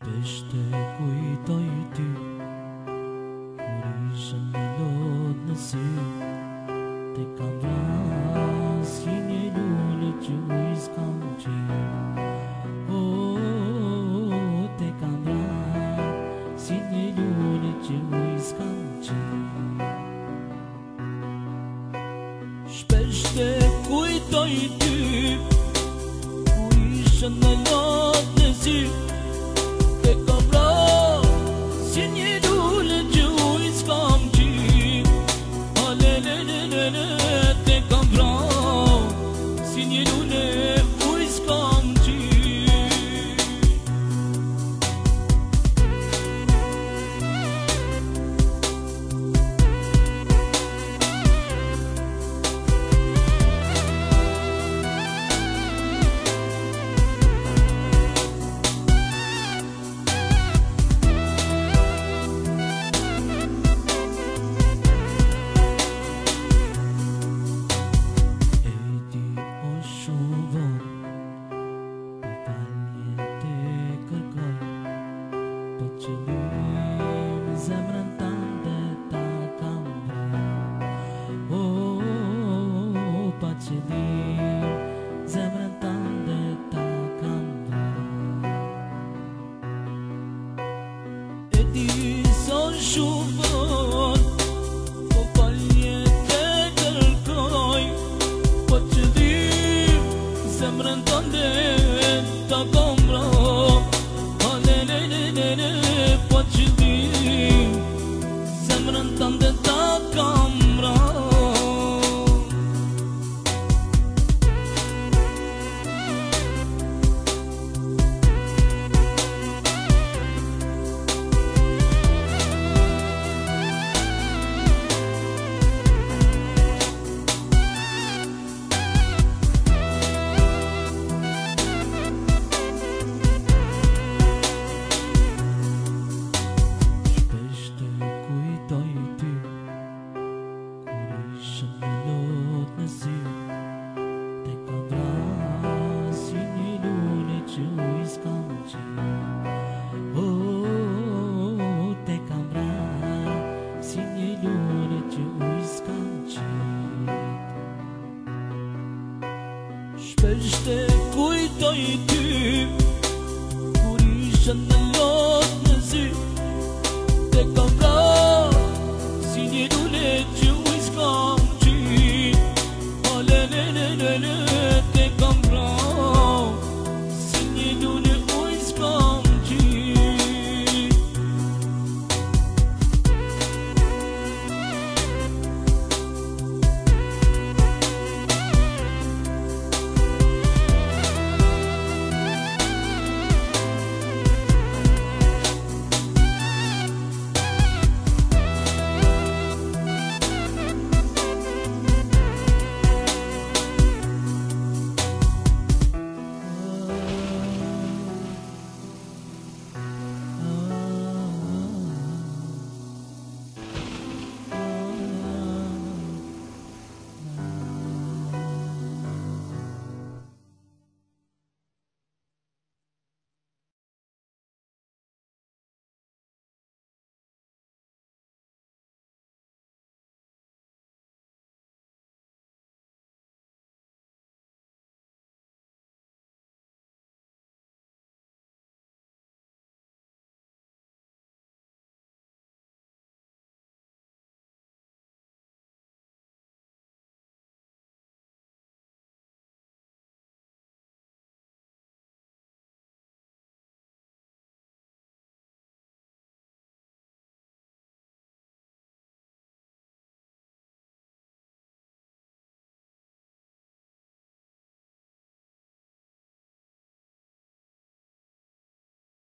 Shpesh te kujtoj ty, kur ishe në lot në sy, te kam vrasë si një lule që uj s'kam qenë. Oh, te kam vrasë si një lule që uj s'kam qenë. Shpesh te kujtoj ty, kur ishe në lot në sy, te kam vrasë si një lule që uj s'kam qenë. Oh, le le le le le, te kam vrasë si një lule uj s'kam qenë. Zemrën tënde ta kam vrarë. Oh, pa qëllim, zemrën tënde ta kam vrarë. E di son shumë vonë, po falje te kërkoj. Pa qëllim, zemrën tënde ta kam vrarë. Oh, le le le le le, pa qëllim, zemrën tënde ta kam vrarë. Shpesh te kujtoj ty, kur ishe në lot në sy, te kam vrarë si një lule